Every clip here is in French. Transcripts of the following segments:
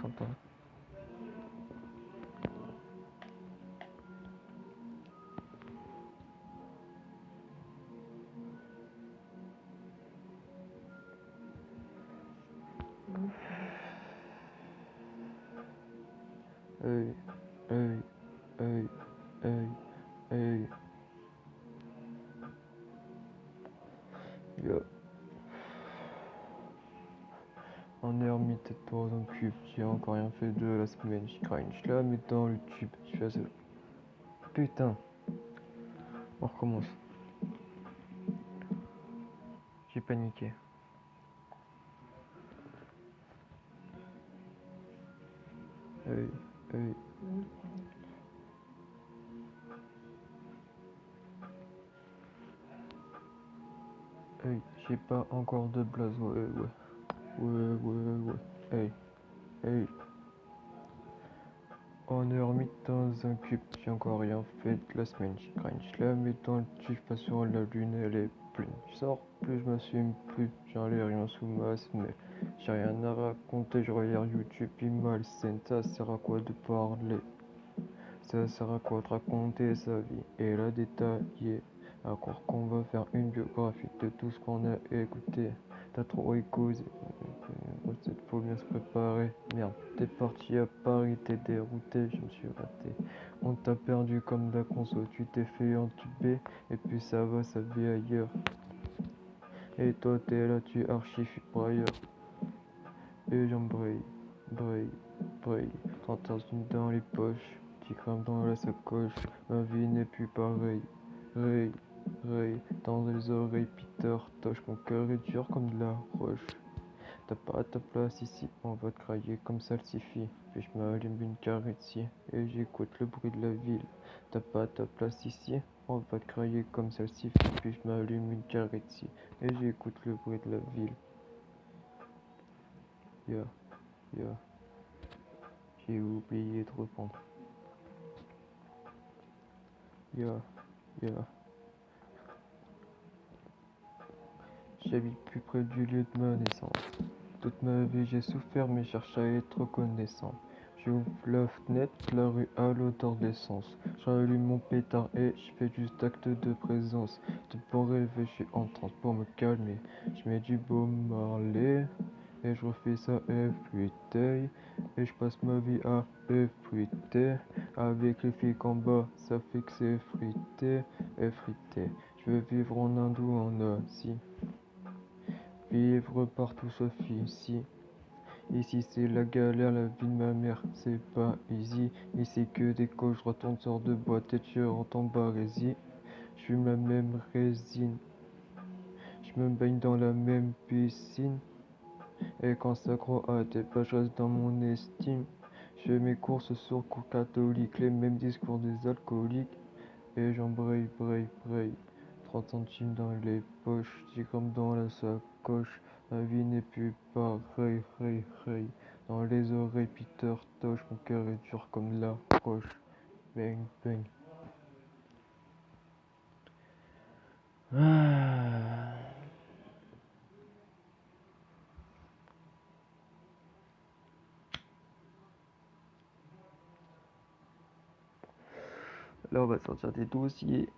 s'entend. Hey, hey, hey, hey, hey. Yo. En ermite et toi dans le cube, j'ai encore rien fait de la semaine, je crains, je la mets dans le tube, je fais ça. Putain, on recommence. J'ai paniqué. Hey, hey. Hey, j'ai pas encore de blaze, ouais. Hey, hey. En ermite dans un cube, j'ai encore rien fait de la semaine, je crains, je la mets dans le tube, pas sur la lune, elle est pleine. Je sors plus, je m'assume plus, j'en ai rien sous ma semelle. J'ai rien à raconter, je regarde YouTube, il malsaine, ça sert à quoi de parler? Ça sert à quoi de raconter sa vie et la détailler? À croire qu'on va faire une biographie de tout ce qu'on a écouté. T'as trop écouté, faut bien se préparer. Merde, t'es parti à Paris, t'es dérouté, je me suis raté. On t'a perdu comme la conso, tu t'es fait entuber, et puis ça va, ça vit ailleurs. Et toi t'es là, tu archives brailleur. Et j'en brille. 31 dans les poches, petit crame dans la sacoche, ma vie n'est plus pareille. Ray, dans les oreilles, Peter, Toche, mon cœur est dur comme de la roche. T'as pas ta place ici, on va te crailler comme salsifis. Puis je m'allume une carrette ici, et j'écoute le bruit de la ville. T'as pas ta place ici, on va te crailler comme salsifis. Puis je m'allume une carrette ici, et j'écoute le bruit de la ville. Yeah. J'ai oublié de répondre. Yeah. J'habite plus près du lieu de ma naissance. Toute ma vie j'ai souffert mais cherche à être reconnaissant. J'ouvre la fenêtre, la rue à l'odeur d'essence. J'allume mon pétard et je fais juste acte de présence. De bon rêver, je suis en transe pour me calmer. Je mets du Bob Marley et je refais ça everyday. Et je passe ma vie à effriter. Avec les filles qu'en bas, ça fait que c'est effrité. Je veux vivre en Inde ou en Asie. Vivre partout sauf ici. Ici c'est la galère, la vie de ma mère, c'est pas easy. Ici que des coches, je retourne sur de boîte et tu rentres en barésie. Je fume la même résine, je me baigne dans la même piscine. Et quand ça croit à tes pas, je reste dans mon estime. Je fais mes courses sur cours catholique, les mêmes discours des alcooliques. Et j'en brille. 30 centimes dans les poches, 10 grammes dans la sacoche. Ma vie n'est plus pareil. Dans les oreilles, Peter Tosh, mon cœur est dur comme la roche. Bang. Là, on va sortir des dossiers.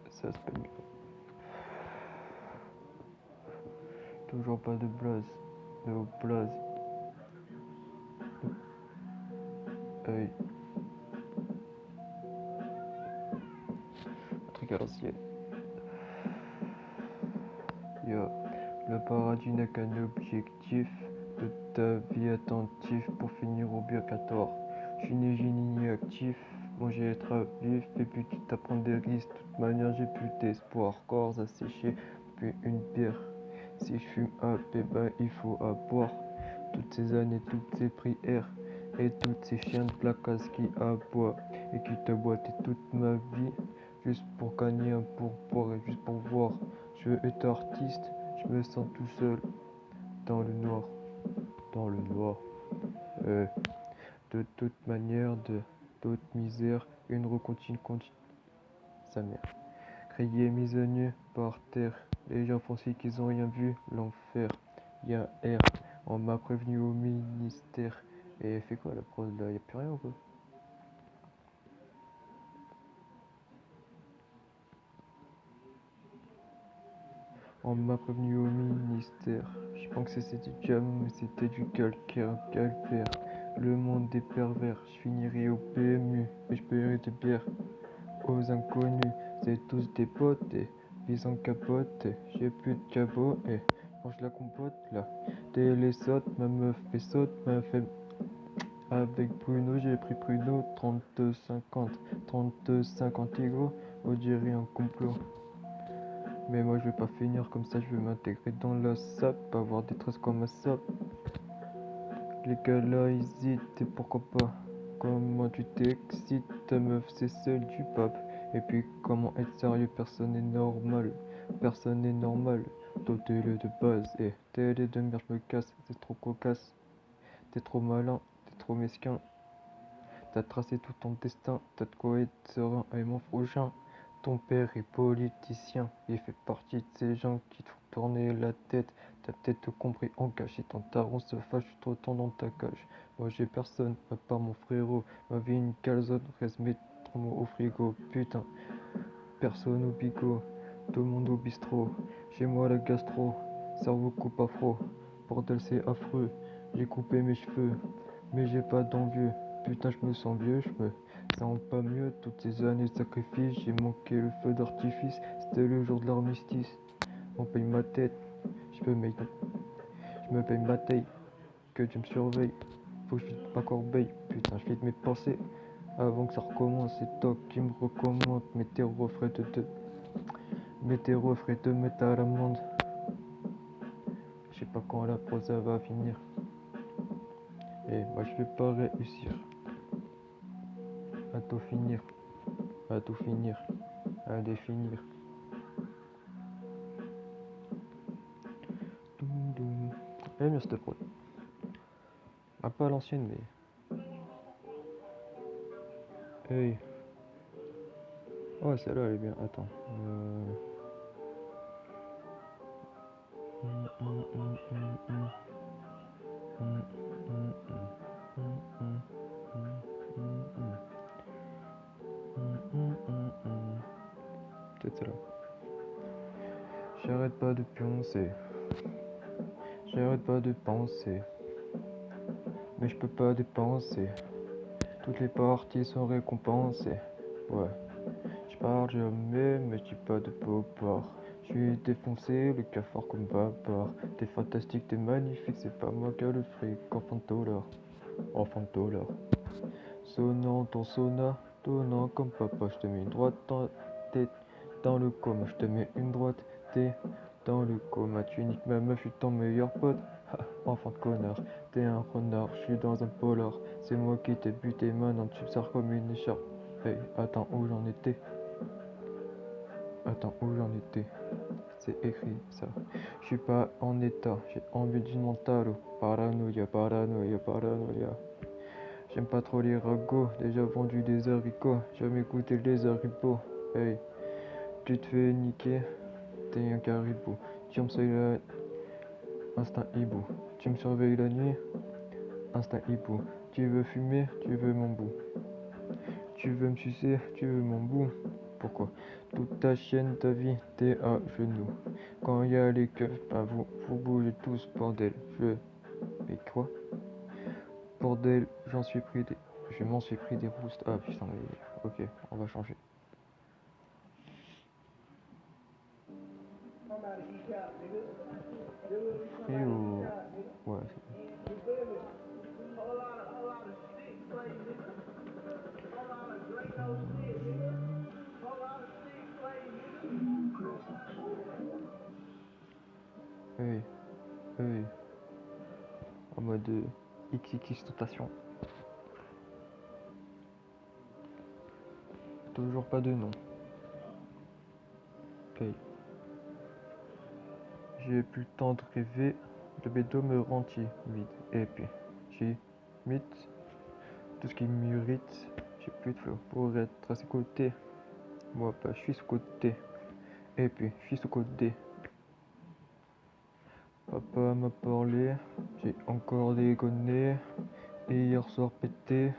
Ça se passe mieux. Toujours pas de blaze. No blaze. Hey. Un truc à l'ancienne. Yo. Le paradis n'a qu'un objectif de ta vie attentif pour finir au biocator. Je suis ni génie ni actif, manger être à vif, et puis tu t'apprends des risques. De toute manière, j'ai plus d'espoir, corps asséchés, puis une bière. Si je fume un ben il faut à boire. Toutes ces années, toutes ces prières, et toutes ces chiens de la casse qui aboient, et qui t'aboîtent toute ma vie, juste pour gagner un pourboire et juste pour voir. Je veux être artiste, je me sens tout seul, dans le noir. De toute manière, de toute misère, une roue continue, sa mère. Crier mise à nu par terre, les gens pensent qu'ils ont rien vu, l'enfer. Y a un R, on m'a prévenu au ministère. Et fait quoi la prose là, y a plus rien ou quoi? On m'a prévenu au ministère. Je pense que c'était du jam, mais c'était du calcaire. Le monde est pervers. Je finirai au PMU et je paierai des bières aux inconnus. C'est tous des potes et ils en capote. J'ai plus de cabot et mange la compote là. Télé saute, ma meuf fait saute, ma fait. Avec Bruno, j'ai pris Bruno 32-50. 32-50 égaux, on dirait un complot. Mais moi je vais pas finir comme ça, je vais m'intégrer dans la SAP, avoir des traces comme un SAP. Les gars là hésitent et pourquoi pas. Comment tu t'excites, ta meuf c'est celle du pape. Et puis comment être sérieux, personne n'est normal. Personne n'est normal. Toi t'es le de base et télé de merde, je me casse, c'est trop cocasse. T'es trop malin, t'es trop mesquin. T'as tracé tout ton destin, t'as de quoi être serein avec mon prochain. Ton père est politicien, il fait partie de ces gens qui te font tourner la tête. T'as peut-être tout compris en cachette, ton taron se fâche, tu te retournes dans ta cage. Moi j'ai personne, à part mon frérot. Ma vie une calzone, reste mettre au frigo. Putain, personne au bigot, tout le monde au bistrot. Chez moi la gastro, cerveau coupe afro. Bordel c'est affreux, j'ai coupé mes cheveux, mais j'ai pas d'envieux. Putain, je me sens vieux, je me sens pas mieux. Toutes ces années de sacrifice, j'ai manqué le feu d'artifice. C'était le jour de l'armistice. On paye ma tête, je me paye ma taille. Que Dieu me surveille, faut que je vide pas corbeille. Putain, je vide mes pensées avant que ça recommence. C'est toi qui me recommande. Mes terreaux frais de mettre à l'amende. Je sais pas quand la prosa va finir. Et moi je vais pas réussir à tout finir, à définir. Doum doum. Elle aime bien cette prod. Ah, pas l'ancienne, mais. Hey. Oh, celle-là elle est bien. Attends. Peut-être celle-là. J'arrête pas de pioncer. J'arrête pas de penser. Mais je peux pas dépenser. Toutes les parties sont récompensées. Ouais. Je parle jamais, mais je dis pas de pop-art. Je suis défoncé, le cafard comme papa. T'es fantastique, t'es magnifique, c'est pas moi qui a le fric. Enfant de dollar, enfant de dollar. Sonnant ton sonat, tonnant comme papa. Je te mets une droite dans la tête, dans le coma. Je te mets une droite, t'es dans le coma. Tu niques ma meuf, je suis ton meilleur pote. Enfant de connard, t'es un renard, je suis dans un polar. C'est moi qui t'ai buté, maintenant tu me sers comme une écharpe. Hey, attends, où j'en étais? Attends, où j'en étais? C'est écrit ça. Je suis pas en état, j'ai envie d'une mentale. Paranoïa, paranoïa, paranoïa. J'aime pas trop les ragots, déjà vendu des haricots. Jamais goûté les haricots. Hey, tu te fais niquer, t'es un caribou. Tu me surveilles instinct hibou. Tu me surveilles la nuit, instinct hibou. Tu veux fumer, tu veux mon bout. Tu veux me sucer, tu veux mon bout. Pourquoi? Toute ta chaîne, ta vie, t'es à genoux. Quand y a les keufs, ben vous bougez tous, bordel. Mais quoi? Bordel, je m'en suis pris des boosts. Ah putain, mais. Ok, on va changer. Free ou. Ouais, oui, oui. En mode XX tentation. Toujours pas de nom. Ok. J'ai plus le temps de rêver. Le bédo me rend vide. Et puis, j'ai mythe. tout ce qui m'irrite. J'ai plus de flow pour être à ses côtés. Moi pas, je suis sous-côté. Et puis, je suis sous-côté. Papa m'a parlé, j'ai encore déconné. Et hier soir pété,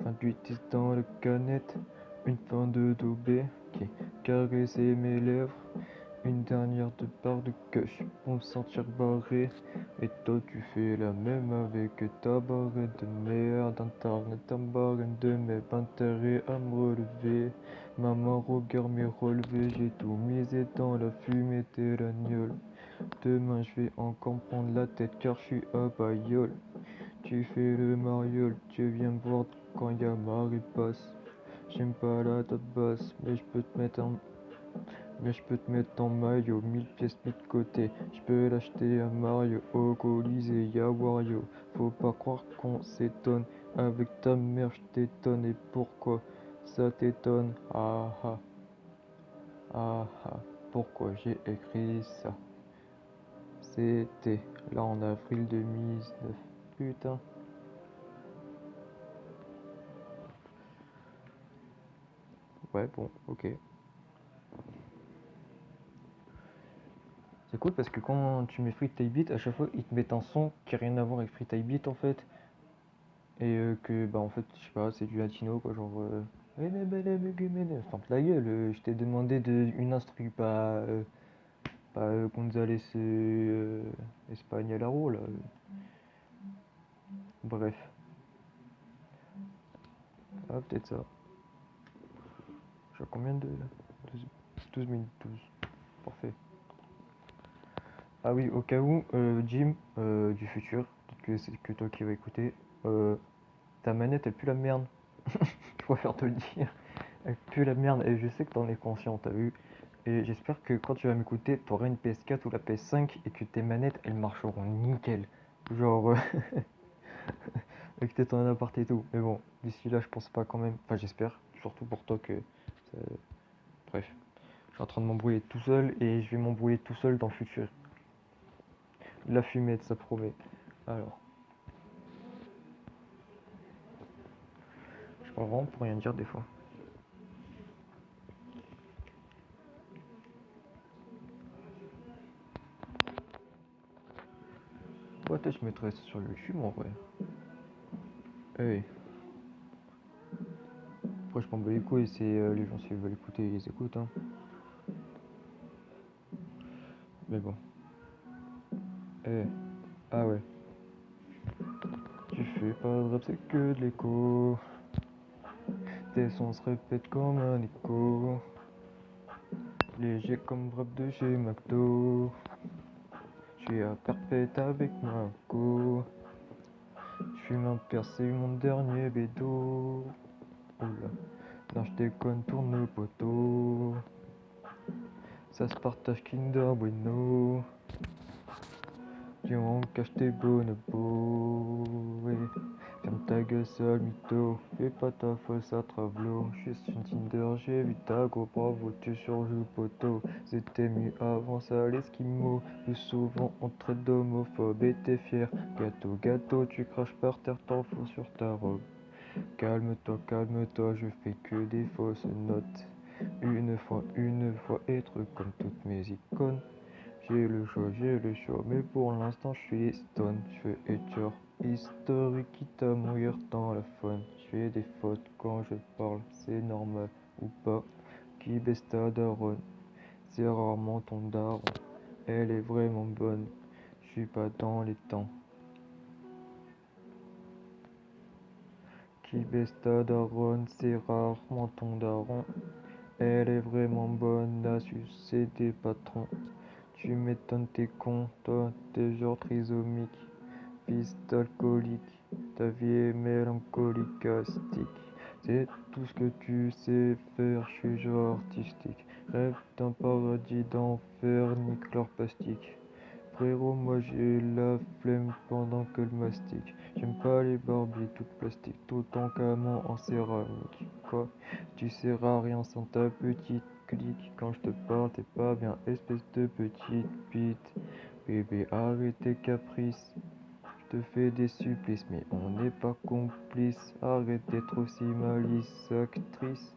28 dans la canette. Une fin de daubé qui caressait mes lèvres. Une dernière de part de cash pour me sentir barré. Et toi tu fais la même avec ta barre de merde. Internet en barre de mes intérêts à me relever. Maman regarde mes relevés, j'ai tout misé dans la fumée de l'agneau. Demain je vais encore me prendre la tête car je suis à Bayol. Tu fais le mariole, tu viens me voir quand y a Marie passe. J'aime pas la date basse, mais je peux te mettre en maillot, 1000 pièces mis de côté. Je peux l'acheter à Mario, au Colisée, y'a Wario. Faut pas croire qu'on s'étonne, avec ta mère je t'étonne. Et pourquoi ça t'étonne? Ah ah, ah ah, pourquoi j'ai écrit ça? C'était là en avril 2019, putain. Ouais, bon, ok. C'est cool parce que quand tu mets Free Type Beat, à chaque fois ils te mettent un son qui n'a rien à voir avec Free Type Beat en fait. Et que bah en fait, je sais pas, c'est du latino quoi, genre. Ferme ta gueule, je t'ai demandé une instru, pas González Espagnolaro là. Bref, ah, peut-être ça. J'ai combien de. 12 minutes 12. Parfait. Ah oui, au cas où, Jim, du futur, peut-être que c'est que toi qui vas écouter, ta manette elle pue la merde. Je préfère te le dire. Elle pue la merde et je sais que t'en es conscient, t'as vu. Et j'espère que quand tu vas m'écouter, t'auras une PS4 ou la PS5 et que tes manettes elles marcheront nickel. Genre, avec peut-être un appart et tout. Mais bon, d'ici là, je pense pas quand même. Enfin, j'espère, surtout pour toi que. Bref, je suis en train de m'embrouiller tout seul et je vais m'embrouiller tout seul dans le futur. La fumette, ça promet. Alors, je parle vraiment pour rien dire des fois. Ouais, peut-être je mettrais ça sur YouTube en vrai. Hey. Après, je m'en bats les couilles, c'est les gens s'ils veulent écouter, ils écoutent. Hein. Mais bon. Eh. Ah ouais. Tu fais pas de rap, c'est que de l'écho. Tes sons se répètent comme un écho. Léger comme rap de chez McDo. J'suis à perpète avec ma go. J'fume un percé mon dernier bédo. Oula. Non, j'déconne, tourne le poteau. Ça se partage Kinder Bueno. Viens, on cache tes bonobos. Ouais. Ferme ta gueule, sale mytho. Fais pas ta fausse à travelo. J'suis sur Tinder, j'ai vu ta go, bravo, tu surjoues poteau. C'était mieux avant ça, l'esquimau. Plus souvent on te traite d'homophobe et t'es fier. Gâteau, gâteau, tu craches par terre, t'en fous sur ta robe. Calme-toi, je fais que des fausses notes. Une fois, être comme toutes mes icônes. J'ai le choix, mais pour l'instant je suis stone. Je fais être historique, quitte à mourir dans la faune. Je fais des fautes quand je parle, c'est normal ou pas. Qui baisse ta daronne, c'est rarement ton daron. Elle est vraiment bonne, je suis pas dans les temps. Qui baisse ta daronne, c'est rarement ton daron. Elle est vraiment bonne à sucer des patrons. Tu m'étonnes, t'es con, toi, t'es genre trisomique, fils d'alcoolique, ta vie est mélancolique, astique. C'est tout ce que tu sais faire, je suis genre artistique. Rêve d'un paradis d'enfer, nique leur plastique. Frérot, moi j'ai la flemme pendant que le mastique. J'aime pas les Barbies toutes plastiques, tout en camon en céramique. Quoi? Tu sers à rien sans ta petite clique. Quand je te parle, t'es pas bien, espèce de petite bite. Bébé, arrête tes caprices. te fais des supplices, mais on n'est pas complice. Arrête d'être aussi malice, actrice.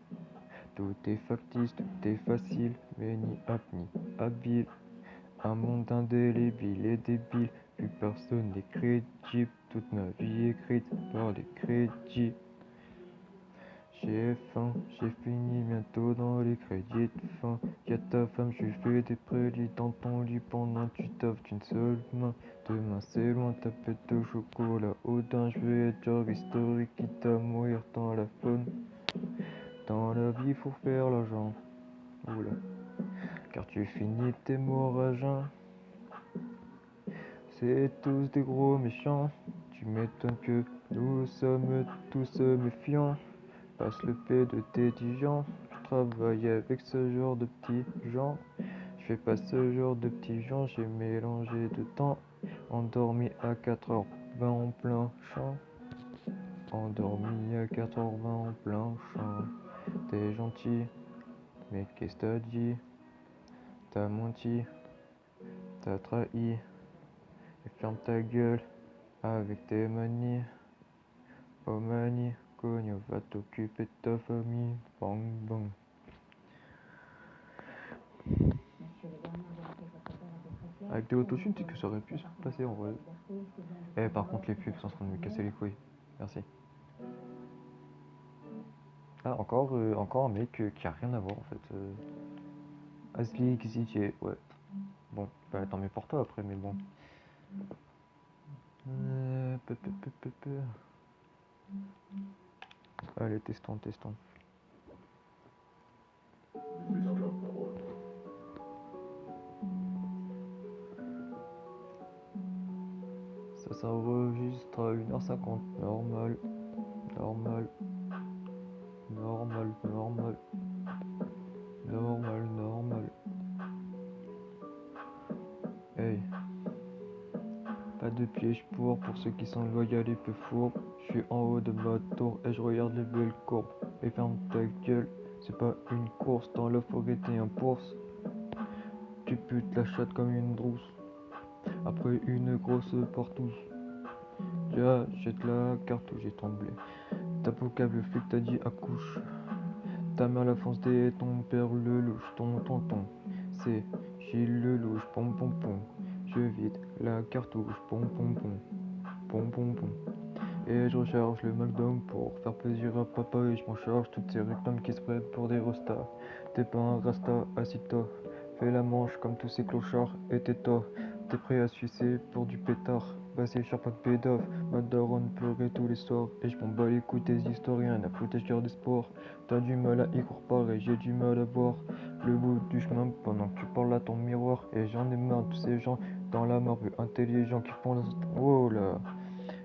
Tout est factice, tout est facile, mais ni hap ni habile. Un monde indélébile et débile, plus personne n'est crédible. Toute ma vie écrite par des crédits. J'ai faim, j'ai fini bientôt dans les crédits de fin. Y'a ta femme, je lui fais des prédits dans ton lit pendant que tu taffes d'une seule main. Demain c'est loin, ta pète de chocolat au daim. Je veux être genre historique, quitte à mourir dans la faune. Dans la vie faut faire l'argent, oula, car tu finis tes morts à jeun. C'est tous des gros méchants, tu m'étonnes que nous sommes tous méfiants. Passe le P de tes 10 ans, je travaille avec ce genre de petits gens. Je fais pas ce genre de petits gens, j'ai mélangé de temps. Endormi à 4h20 en plein champ. Endormi à 4h20 en plein champ. T'es gentil, mais qu'est-ce t'as dit? T'as menti, t'as trahi. Et ferme ta gueule avec tes manies. Oh manie, cogne, va t'occuper de ta famille. Bang bang. Avec de l'autotune, tu sais que ça aurait pu se passer en vrai. Eh, par contre, les pubs sont en train de me casser les couilles. Merci. Ah, encore un mec qui a rien à voir en fait. Asli Xitier, ouais. Bon, bah tant mieux pour toi après, mais bon. Allez, testons. Ça s'enregistre à 1h50, normal. Hey, pas de piège pour ceux qui sont loyaux et peu fourbes. Je suis en haut de ma tour et je regarde les belles courbes. Et ferme ta gueule, c'est pas une course, dans la forêt t'es un bourse. Tu putes la chatte comme une drousse, après une grosse partouze. J'achète la carte où j'ai tremblé. Ta vocable flic t'a dit accouche. Ta mère la fonce des ton père le louche, ton tonton. C'est Gilles le louche, pom. Je vide la cartouche, pom. Et je recharge le McDo pour faire plaisir à papa et je m'en charge toutes ces réclames qui se prennent pour des rostas. T'es pas un rasta, assis-toi. Fais la manche comme tous ces clochards et tais-toi. T'es prêt à sucer pour du pétard. Vas-y, cherche pas de pédophe. Ma daronne pleurait tous les soirs. Et je m'en bats les couilles des historiens. La foutre, je garde des sports. T'as du mal à y croire pareil, j'ai du mal à voir le bout du chemin pendant que tu parles à ton miroir. Et j'en ai marre de tous ces gens dans la mare peu intelligents qui font la... Oh là.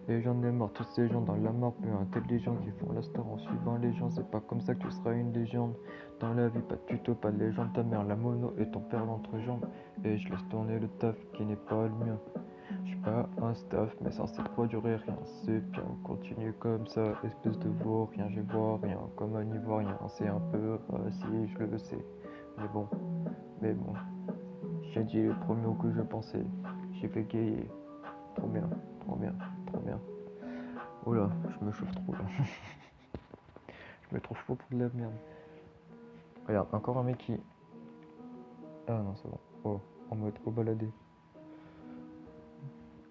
Et j'en ai marre de tous ces gens dans la mare peu intelligents qui font la star en suivant les gens. C'est pas comme ça que tu seras une légende. Dans la vie, pas de tuto, pas de légende. Ta mère la mono et ton père l'entrejambe. Et je laisse tourner le taf qui n'est pas le mien. Je suis pas un staff, mais censé produire rien. C'est bien, continue comme ça, espèce de vaurien, je vois rien. Comme un ivoirien, c'est un peu si je le sais. Mais bon, j'ai dit le premier mot que je pensais. J'ai bégayé. Trop bien. Oh là, je me chauffe trop là. Je me trouve pas pour de la merde. Regarde, encore un mec qui... Ah non, c'est bon. Oh, en mode balader.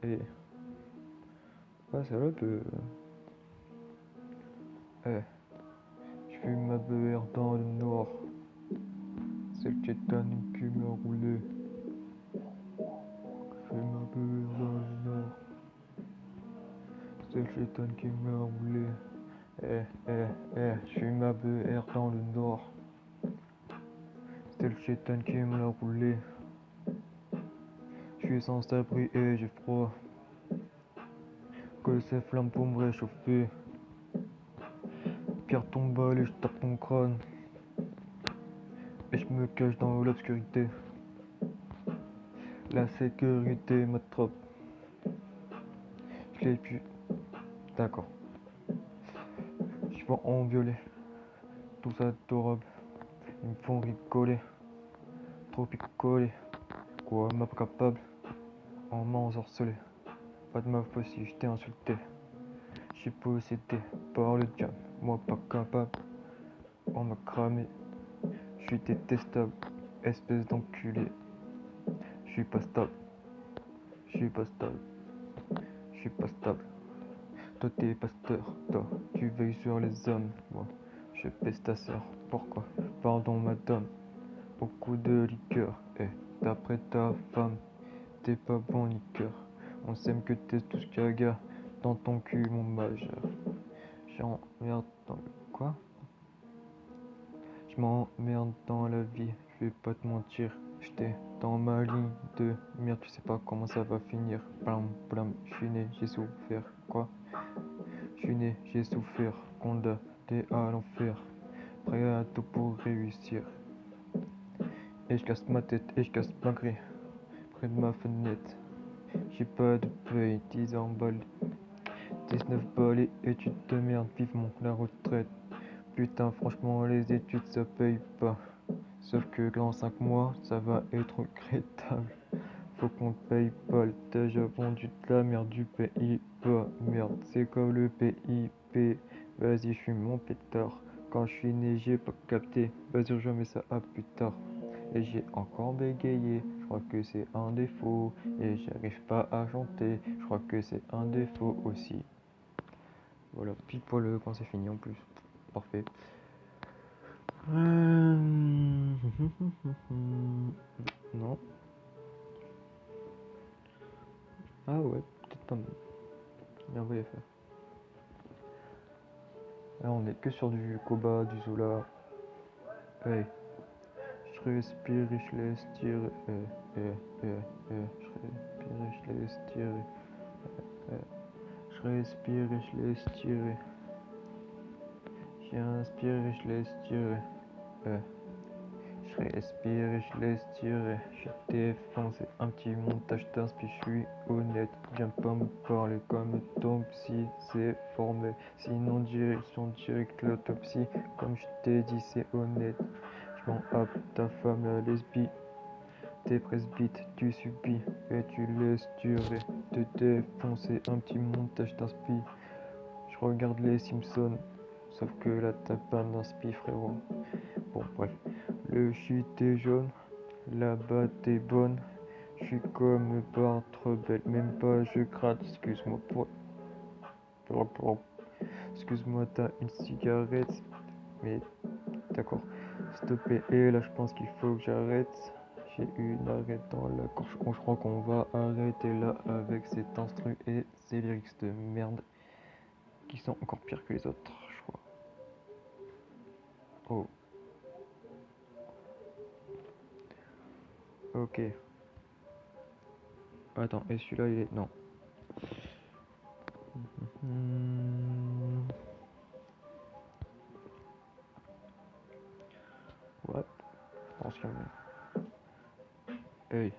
Et... Ouais, c'est vrai que... Je fume ma BR dans le noir. C'est le Titanic qui m'a roulé. Je fume ma BR dans le noir. C'est le Titanic qui m'a roulé. Je fume ma BR dans le noir. C'est le chétan qui me l'a roulé. Je suis sans abri et j'ai froid. Que ces flammes pour me réchauffer. Pierre tombale et je tape ton crâne. Et je me cache dans l'obscurité. La sécurité m'attrape. Je l'ai pu. D'accord. Je vois en violet. Tous adorables. Ils me font rigoler. Trop picoler. Quoi, m'a pas capable. On m'a ensorcelé. pas de ma faute si je t'ai insulté. Je suis possédé par le diable, moi pas capable, on m'a cramé. Je suis détestable, espèce d'enculé. Je suis pas stable, je suis pas stable, je suis pas stable. Toi t'es pasteur, toi tu veilles sur les hommes, moi je pèse ta sœur. Pourquoi? Pardon madame, beaucoup de liqueur, et d'après ta femme, t'es pas bon liqueur. On sème que t'es tout ce caga dans ton cul mon majeur. J'emmerde dans le quoi? Je m'emmerde dans la vie, je vais pas te mentir. J'étais dans ma ligne de merde, tu sais pas comment ça va finir. Blam blam, je suis né, j'ai souffert. Quoi? Je suis né, j'ai souffert. Condamné à l'enfer, prêt à tout pour réussir. Et je casse ma tête et je casse ma grille près de ma fenêtre. J'ai pas de paye, 10 balles, 19 balles et études de merde, vivement la retraite. Putain, franchement, les études ça paye pas. Sauf que dans 5 mois, ça va être regrettable. Faut qu'on te paye pas, t'as déjà vendu de la merde du PIB. Merde, c'est comme le PIB. Vas-y, je suis mon pétard. Quand je suis né, j'ai pas capté. Vas-y, je mets ça à plus tard. Et j'ai encore bégayé. Je crois que c'est un défaut. Et j'arrive pas à chanter. Je crois que c'est un défaut aussi. Voilà, pile poil quand c'est fini en plus. Parfait. Non. Ah ouais, peut-être pas mal. Bien, on va y faire. Là, on est que sur du Koba, du Zola. Hey, je respire et je laisse tirer. Je respire et je laisse tirer. Je respire et je laisse tirer. J'inspire et je laisse tirer. Je respire et je laisse tirer. Je défonce un petit montage d'inspi, je suis honnête. Viens pas me parler comme ton psy, c'est formé. Sinon direction direct l'autopsie. Comme je t'ai dit, c'est honnête. Je m'en happe ta femme la lesbie. T'es presbyte, tu subis et tu laisses durer. Te défoncer un petit montage d'inspi. Je regarde les Simpsons, sauf que là t'as pas d'inspi frérot. Bon bref. Le shit est jaune, la batte est bonne. Je suis comme pas trop belle, même pas je gratte. Excuse-moi excuse-moi, t'as une cigarette. Mais d'accord, s'il te plaît. Et là je pense qu'il faut que j'arrête. J'ai une arrête dans la gorge. Je crois qu'on va arrêter là avec cet instru et ces lyrics de merde qui sont encore pires que les autres, je crois. Oh, ok. Attends, et celui-là il est. Non. Ouais, je pense qu'il y en a. Hey,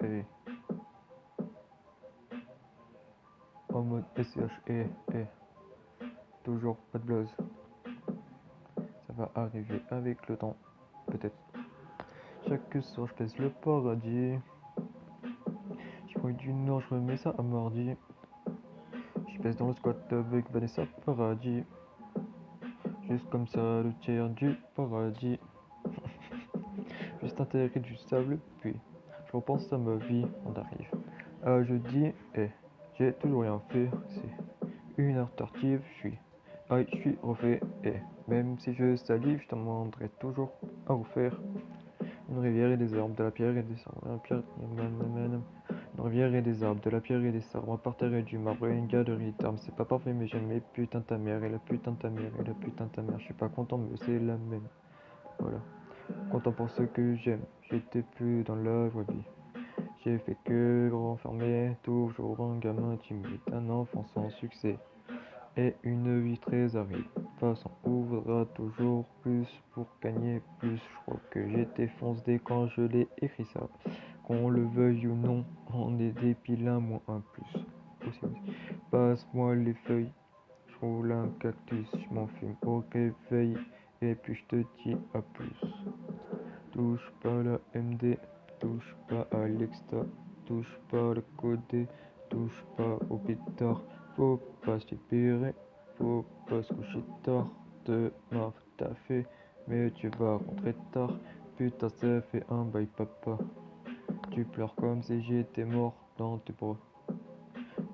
hey. En mode SCH, toujours pas de buzz. Ça va arriver avec le temps, peut-être. Chaque soir, je pèse le paradis. Je prends du nord, je remets ça à mardi. Je pèse dans le squat avec Vanessa Paradis. Juste comme ça, le tiers du paradis. Juste intérêt du sable, puis je repense à ma vie, on arrive. À jeudi, j'ai toujours rien fait, c'est une heure tardive, je suis refait, et même si je salive, je te demanderai toujours à refaire. Une rivière et des arbres, de la pierre et des arbres, une rivière et des arbres, de la pierre et des arbres, un parterre et du marbre et une galerie d'armes. C'est pas parfait, mais j'aime mes putain ta mère et la putain ta mère et la putain ta mère. Je suis pas content, mais c'est la même. Voilà. Content pour ce que j'aime, j'étais plus dans la vraie vie. J'ai fait que renfermer, toujours un gamin timide, un enfant sans succès. Et une vie très aride. Façon ouvrira toujours plus pour gagner plus. Je crois que j'étais foncé quand je l'ai écrit ça. Qu'on le veuille ou non, on est des pilins moins un plus. Aussi. Passe-moi les feuilles, je roule un cactus, je m'en fume au réveil. Et puis je te dis à plus. Touche pas la MD, touche pas à l'exta, touche pas le codé, touche pas au pétard, faut pas se libérer, faut pas se coucher tard, demain faut taffer, mais tu vas rentrer tard, putain ça fait un bail papa, tu pleures comme si j'étais mort dans tes bras.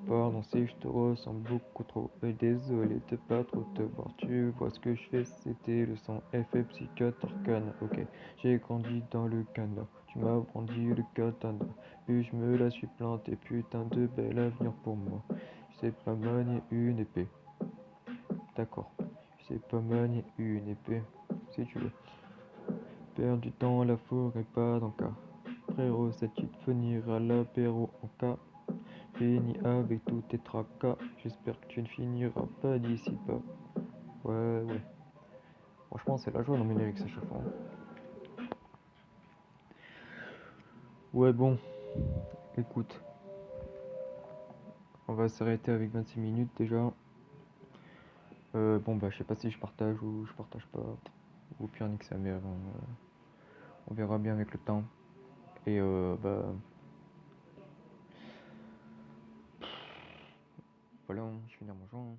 Pardon si je te ressemble beaucoup trop, et désolé de pas trop te voir, tu vois ce que je fais, c'était le sang effet psychiatre arcane, ok, j'ai grandi dans le canard, tu m'as brandi le katana, puis je me la suis planté, putain de bel avenir pour moi, je sais pas manier une épée, d'accord, je sais pas manier une épée, si tu veux, perdu dans la forêt, pas dans cas, frérot, cette tu te venir à l'apéro en cas. Fini avec tous tes tracas, j'espère que tu ne finiras pas d'ici pas. Ouais, ouais. Franchement, c'est la joie dans mes lyrics à chaque fois. Ouais, bon, écoute, on va s'arrêter avec 26 minutes déjà. Bon, bah, je sais pas si je partage ou je partage pas. Ou pire, nique sa mère. On verra bien avec le temps. Et bah, voilà, je vais finir mon joint.